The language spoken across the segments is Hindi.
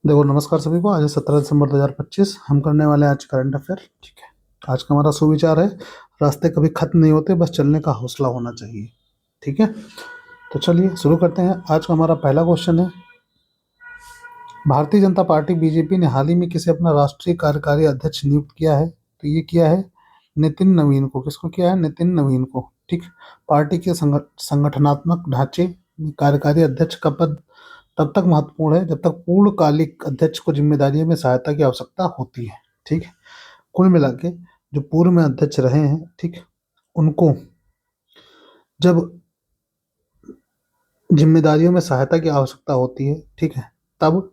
देखो, नमस्कार सभी को। आज है 17 दिसंबर 2025। हम करने वाले हैं आज करंट अफेयर। ठीक है। आज का हमारा सुविचार है, रास्ते कभी खत्म नहीं होते, बस चलने का हौसला होना चाहिए। ठीक है, तो चलिए शुरू करते हैं। आज का हमारा पहला क्वेश्चन है, भारतीय जनता पार्टी बीजेपी ने हाल ही में किसे अपना राष्ट्रीय कार्यकारी अध्यक्ष नियुक्त किया है? तो ये किया है नितिन नवीन को। किसको किया है? नितिन नवीन को। ठीक। पार्टी के संगठनात्मक ढांचे में कार्यकारी अध्यक्ष का पद तब तक महत्वपूर्ण है जब तक पूर्णकालिक अध्यक्ष को जिम्मेदारियों में सहायता की आवश्यकता होती है। ठीक है। कुल मिला के जो पूर्व में अध्यक्ष रहे हैं, ठीक, उनको जब जिम्मेदारियों में सहायता की आवश्यकता होती है, ठीक है, तब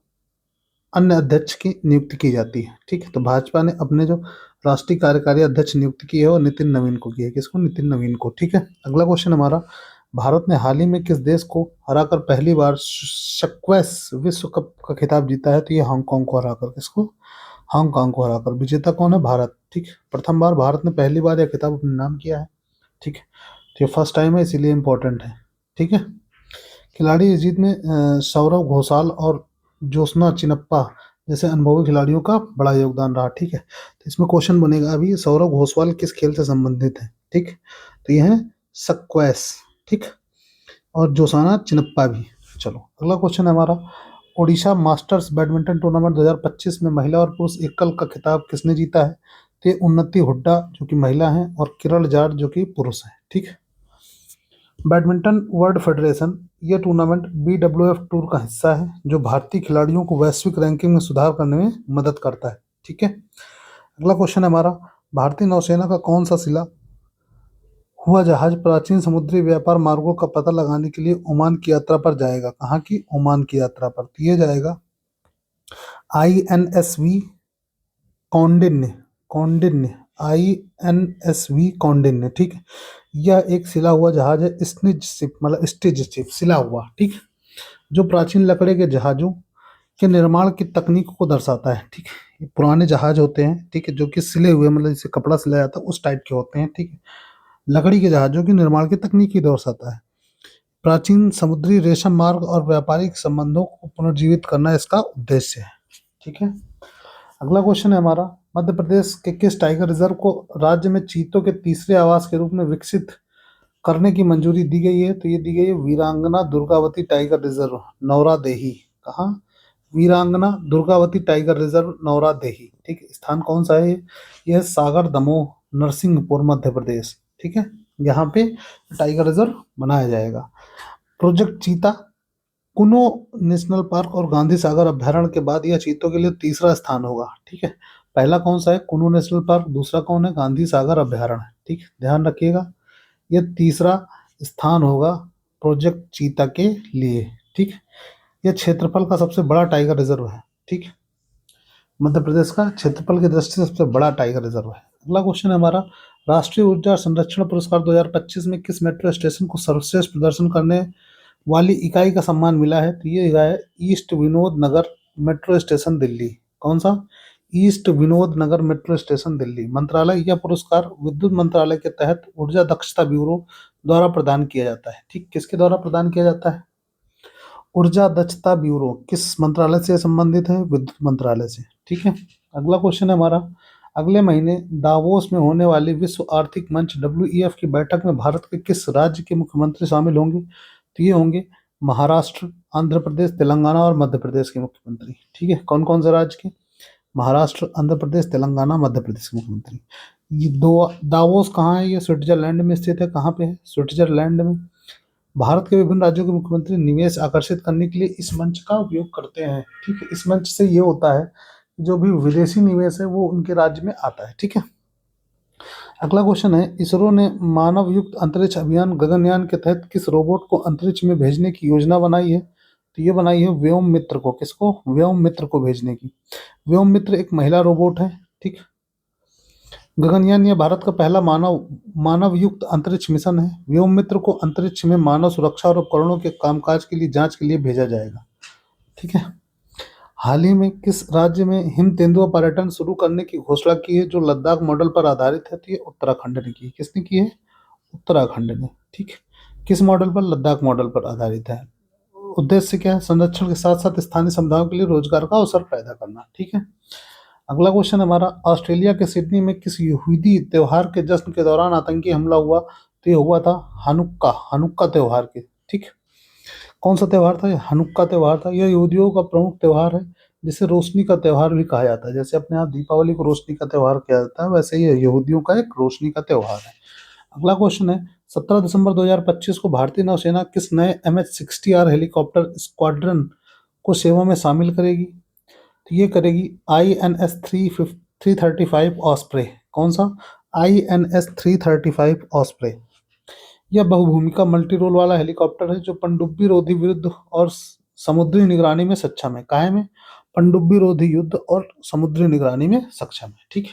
अन्य अध्यक्ष की नियुक्ति की जाती है। ठीक है। तो भाजपा ने अपने जो राष्ट्रीय कार्यकारी अध्यक्ष नियुक्त की है वो नितिन नवीन को की है। किसको? नितिन नवीन को। ठीक है। अगला क्वेश्चन हमारा, भारत ने हाल ही में किस देश को हराकर पहली बार स्क्वैश विश्व कप का खिताब जीता है? तो ये हांगकांग को हराकर। किसको? हांगकांग को हराकर। विजेता कौन है? भारत। ठीक। प्रथम बार भारत ने पहली बार यह खिताब अपने नाम किया है। ठीक है। तो ये फर्स्ट टाइम है, इसीलिए इम्पोर्टेंट है। ठीक है। खिलाड़ी इस जीत में सौरव घोषाल और ज्योत्सना चिनप्पा जैसे अनुभवी खिलाड़ियों का बड़ा योगदान रहा। ठीक है। तो इसमें क्वेश्चन बनेगा, अभी सौरव घोषाल किस खेल से संबंधित है? ठीक। तो ये है स्क्वैश। ठीक। और ज्योत्सना चिनप्पा भी। चलो, अगला क्वेश्चन है हमारा, ओडिशा मास्टर्स बैडमिंटन टूर्नामेंट 2025 में महिला और पुरुष एकल का खिताब किसने जीता है? तो ये उन्नति हुड्डा जो कि महिला हैं और किरण जाट जो कि पुरुष हैं। ठीक। बैडमिंटन वर्ल्ड फेडरेशन ये टूर्नामेंट BWF टूर का हिस्सा है जो भारतीय खिलाड़ियों को वैश्विक रैंकिंग में सुधार करने में मदद करता है। ठीक है। अगला क्वेश्चन है हमारा, भारतीय नौसेना का कौन सा सिला हुआ जहाज प्राचीन समुद्री व्यापार मार्गों का पता लगाने के लिए ओमान की यात्रा पर जाएगा? कहाँ की? ओमान की यात्रा पर। तो ये जाएगा INSV कौंडिन्य। कौंडिन्य, INSV कौंडिन्य। ठीक है। यह एक सिला हुआ जहाज है, स्निज शिप मतलब स्टिज शिप, सिला हुआ। ठीक। जो प्राचीन लकड़े के जहाजों के निर्माण की तकनीक को दर्शाता है। ठीक है। ये पुराने जहाज होते हैं, ठीक है, जो कि सिले हुए मतलब जैसे कपड़ा सिला जाता है उस टाइप के होते हैं। ठीक है। लकड़ी के जहाजों के निर्माण की तकनीक ही दर्शाता है। प्राचीन समुद्री रेशम मार्ग और व्यापारिक संबंधों को पुनर्जीवित करना इसका उद्देश्य है। ठीक है। अगला क्वेश्चन है हमारा, मध्य प्रदेश के किस टाइगर रिजर्व को राज्य में चीतों के तीसरे आवास के रूप में विकसित करने की मंजूरी दी गई है? तो ये दी गई है वीरांगना दुर्गावती टाइगर रिजर्व, नौरादेही। कहाँ? वीरांगना दुर्गावती टाइगर रिजर्व, नौरादेही। ठीक है। स्थान कौन सा है ये? यह सागर दमोह नरसिंहपुर मध्य प्रदेश। ठीक है। यहाँ पे टाइगर रिजर्व बनाया जाएगा। प्रोजेक्ट चीता, कुनो नेशनल पार्क और गांधी सागर अभ्यारण्य के बाद यह चीतों के लिए तीसरा स्थान होगा। ठीक है। पहला कौन सा है? कुनो नेशनल पार्क। दूसरा कौन है? गांधी सागर अभ्यारण्य। ठीक है, ध्यान रखिएगा। यह तीसरा स्थान होगा प्रोजेक्ट चीता के लिए। ठीक। यह क्षेत्रफल का सबसे बड़ा टाइगर रिजर्व है। ठीक। मध्य प्रदेश का क्षेत्रफल की दृष्टि से सबसे बड़ा टाइगर रिजर्व है। अगला क्वेश्चन है हमारा, राष्ट्रीय ऊर्जा संरक्षण पुरस्कार 2025 में किस मेट्रो स्टेशन को सर्वश्रेष्ठ प्रदर्शन करने वाली इकाई का सम्मान मिला है? तो ये इकाई है ईस्ट विनोद नगर मेट्रो स्टेशन, दिल्ली। कौन सा? ईस्ट विनोद नगर मेट्रो स्टेशन, दिल्ली। मंत्रालय यह पुरस्कार विद्युत मंत्रालय के तहत ऊर्जा दक्षता ब्यूरो द्वारा प्रदान किया जाता है। ठीक। किसके द्वारा प्रदान किया जाता है? ऊर्जा दक्षता ब्यूरो। किस मंत्रालय से संबंधित है? विद्युत मंत्रालय से। ठीक है। अगला क्वेश्चन है हमारा, अगले महीने दावोस में होने वाली विश्व आर्थिक मंच WEF की बैठक में भारत के किस राज्य के मुख्यमंत्री शामिल होंगे? तो ये होंगे महाराष्ट्र, आंध्र प्रदेश, तेलंगाना और मध्य प्रदेश के मुख्यमंत्री। ठीक है। कौन कौन से राज्य के? महाराष्ट्र, आंध्र प्रदेश, तेलंगाना, मध्य प्रदेश के मुख्यमंत्री। ये दो दावोस कहाँ है? ये स्विट्जरलैंड में स्थित है। कहाँ पे है? स्विट्जरलैंड में। भारत के विभिन्न राज्यों के मुख्यमंत्री निवेश आकर्षित करने के लिए इस मंच का उपयोग करते हैं। ठीक है। इस मंच से ये होता है कि जो भी विदेशी निवेश है वो उनके राज्य में आता है। ठीक है। अगला क्वेश्चन है, इसरो ने मानव युक्त अंतरिक्ष अभियान गगनयान के तहत किस रोबोट को अंतरिक्ष में भेजने की योजना बनाई है? तो ये बनाई है व्योम मित्र को। किसको? व्योम मित्र को भेजने की। व्योम मित्र एक महिला रोबोट है। ठीक। गगनयान यह भारत का पहला मानव युक्त अंतरिक्ष मिशन है। व्योम मित्र को अंतरिक्ष में मानव सुरक्षा और उपकरणों के कामकाज के लिए जांच के लिए भेजा जाएगा। ठीक है। हाल ही में किस राज्य में हिम तेंदुआ पर्यटन शुरू करने की घोषणा की है जो लद्दाख मॉडल पर आधारित है? तो ये उत्तराखंड ने की है। किसने की है? उत्तराखंड ने। ठीक है। किस मॉडल पर? लद्दाख मॉडल पर आधारित है। उद्देश्य क्या है? संरक्षण के साथ साथ स्थानीय समुदायों के लिए रोजगार का अवसर पैदा करना। ठीक है। अगला क्वेश्चन हमारा, ऑस्ट्रेलिया के सिडनी में किस यहूदी त्योहार के जश्न के दौरान आतंकी हमला हुआ? तो ये हुआ था हनुक्का, हनुक्का त्योहार के। ठीक। कौन सा त्योहार था? ये हनुक्का त्योहार था। यह यहूदियों का प्रमुख त्योहार है, जिसे रोशनी का त्योहार भी कहा जाता है। जैसे अपने यहाँ दीपावली को रोशनी का त्योहार किया जाता है, वैसे ही यहूदियों का एक रोशनी का त्योहार है। अगला क्वेश्चन है, 17 दिसंबर 2025 को भारतीय नौसेना किस नए MH-60R हेलीकॉप्टर स्क्वाड्रन को सेवा में शामिल करेगी? तो ये करेगी INS-335 ऑस्प्रे। कौन सा? INS-335 osprey. यह बहुभूमिका मल्टी रोल वाला हेलीकॉप्टर है, जो पनडुब्बी रोधी युद्ध और समुद्री निगरानी में सक्षम है। काहे में? पनडुब्बी रोधी युद्ध और समुद्री निगरानी में सक्षम है। ठीक।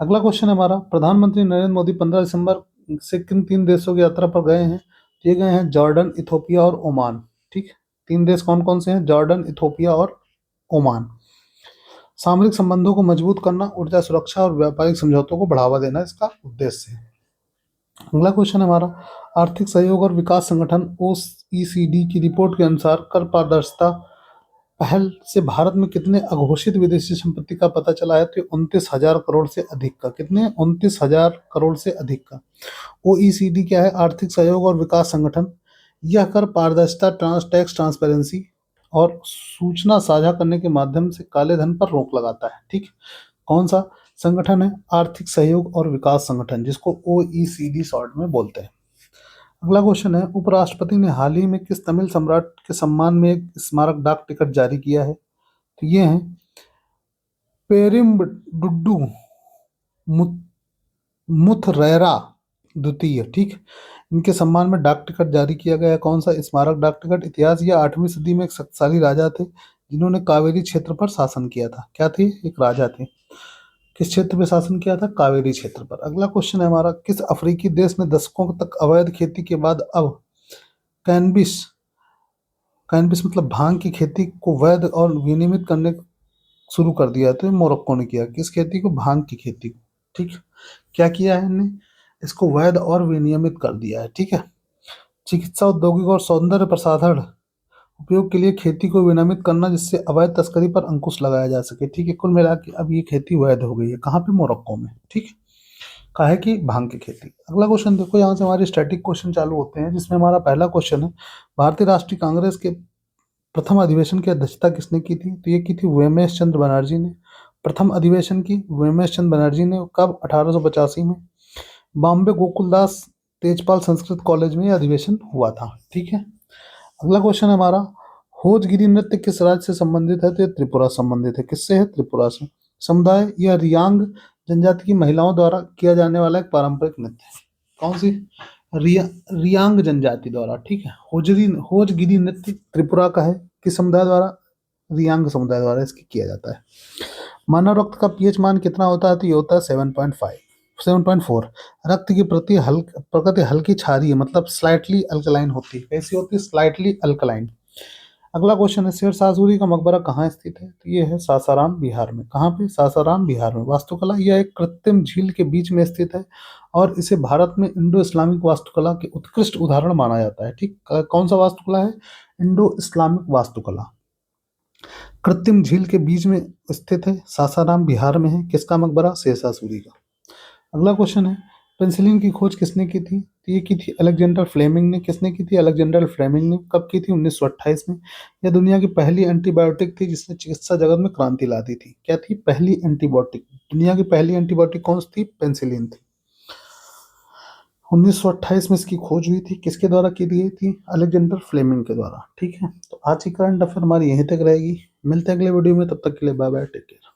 अगला क्वेश्चन है हमारा, प्रधानमंत्री नरेंद्र मोदी 15 दिसंबर से किन 3 देशों की यात्रा पर गए हैं? ये गए हैं जॉर्डन, इथोपिया और ओमान। ठीक। 3 देश कौन कौन से हैं? जॉर्डन, इथोपिया और ओमान। सामरिक संबंधों को मजबूत करना, ऊर्जा सुरक्षा और व्यापारिक समझौतों को बढ़ावा देना इसका उद्देश्य है। अगला क्वेश्चन है हमारा, आर्थिक सहयोग और विकास संगठन OECD की रिपोर्ट के अनुसार कर पारदर्शिता पहल से भारत में कितने अघोषित विदेशी संपत्ति का पता चला है? तो 29,000 करोड़ से अधिक का। कितने? 29,000 करोड़ से अधिक का। OECD क्या है? आर्थिक सहयोग और विकास संगठन। यह कर पारदर्शिता, टैक्स ट्रांसपेरेंसी और सूचना साझा करने के माध्यम से काले धन पर रोक लगाता है। ठीक। कौन सा संगठन है? आर्थिक सहयोग और विकास संगठन, जिसको OECD शॉर्ट में बोलते हैं। अगला क्वेश्चन है, उपराष्ट्रपति ने हाल ही में किस तमिल सम्राट के सम्मान में एक स्मारक डाक टिकट जारी किया है? तो ये है पेरिम्बडुड्डू मुथरैरा द्वितीय। ठीक। इनके सम्मान में डाक टिकट जारी किया गया है। कौन सा स्मारक डाक टिकट? इतिहास, यह 8वीं सदी में एक शक्तिशाली राजा थे, जिन्होंने कावेरी क्षेत्र पर शासन किया था। क्या थे? एक राजा थे। किस क्षेत्र पे शासन किया था? कावेरी क्षेत्र पर। अगला क्वेश्चन है हमारा, किस अफ्रीकी देश ने दशकों तक अवैध खेती के बाद अब कैनबिस, कैनबिस मतलब भांग की खेती को वैध और विनियमित करने शुरू कर दिया? तो मोरक्को ने किया। किस खेती को? भांग की खेती को। ठीक। क्या किया है इन्हें? इसको वैध और विनियमित कर दिया है। ठीक है। चिकित्सा, औद्योगिक और सौंदर्य प्रसाधन उपयोग के लिए खेती को विनियमित करना, जिससे अवैध तस्करी पर अंकुश लगाया जा सके। ठीक है। कुल मिला के अब ये खेती वैध हो गई है। कहाँ पे? मोरक्को में। ठीक। काहे की? भांग की खेती। अगला क्वेश्चन देखो, यहाँ से हमारे स्टैटिक क्वेश्चन चालू होते हैं, जिसमें हमारा पहला क्वेश्चन है, भारतीय राष्ट्रीय कांग्रेस के प्रथम अधिवेशन की अध्यक्षता किसने की थी? तो ये की थी व्योमेश चंद्र बनर्जी ने। प्रथम अधिवेशन की व्योमेश चंद्र बनर्जी ने। कब? 1885 में। बॉम्बे गोकुलदास तेजपाल संस्कृत कॉलेज में यह अधिवेशन हुआ था। ठीक है। अगला क्वेश्चन है हमारा, होजगिरी नृत्य किस राज्य से संबंधित है? तो ये त्रिपुरा संबंधित है। किससे है? त्रिपुरा से। समुदाय, यह रियांग जनजाति की महिलाओं द्वारा किया जाने वाला एक पारंपरिक नृत्य है। कौन सी? रियांग जनजाति द्वारा। ठीक है। होजगिरी नृत्य त्रिपुरा का है। किस समुदाय द्वारा? रियांग समुदाय द्वारा इसकी किया जाता है। मानव रक्त का पीएच मान कितना होता है? तो ये होता है 7.5, 7.4। रक्त की प्रकृति हल्की क्षारीय मतलब स्लाइटली अल्कलाइन होती है। कैसी होती है? Slightly alkaline. अगला क्वेश्चन है, शेरशाह सूरी का मकबरा कहाँ स्थित है? तो ये है सासाराम, बिहार में। कहाँ पे? सासाराम, बिहार में। वास्तुकला, यह एक कृत्रिम झील के बीच में स्थित है और इसे भारत में इंडो इस्लामिक वास्तुकला के उत्कृष्ट उदाहरण माना जाता है। ठीक। कौन सा वास्तुकला है? इंडो इस्लामिक वास्तुकला। कृत्रिम झील के बीच में स्थित है, सासाराम, बिहार में है। किसका मकबरा? शेरशाह सूरी का। अगला क्वेश्चन है, पेंसिलिन की खोज किसने की थी? तो ये की थी अलेक्जेंडर फ्लेमिंग ने। किसने की थी? अलेक्जेंडर फ्लेमिंग ने। कब की थी? 1928 में। यह दुनिया की पहली एंटीबायोटिक थी, जिसने चिकित्सा जगत में क्रांति ला दी थी। क्या थी? पहली एंटीबायोटिक। दुनिया की पहली एंटीबायोटिक कौन सी थी? पेंसिलिन थी। 1928 में इसकी खोज हुई थी। किसके द्वारा की गई थी? अलेक्जेंडर फ्लेमिंग के द्वारा। ठीक है। तो आज की करंट अफेयर हमारी यहीं तक रहेगी। मिलते हैं अगले वीडियो में, तब तक के लिए बाय बाय, टेक केयर।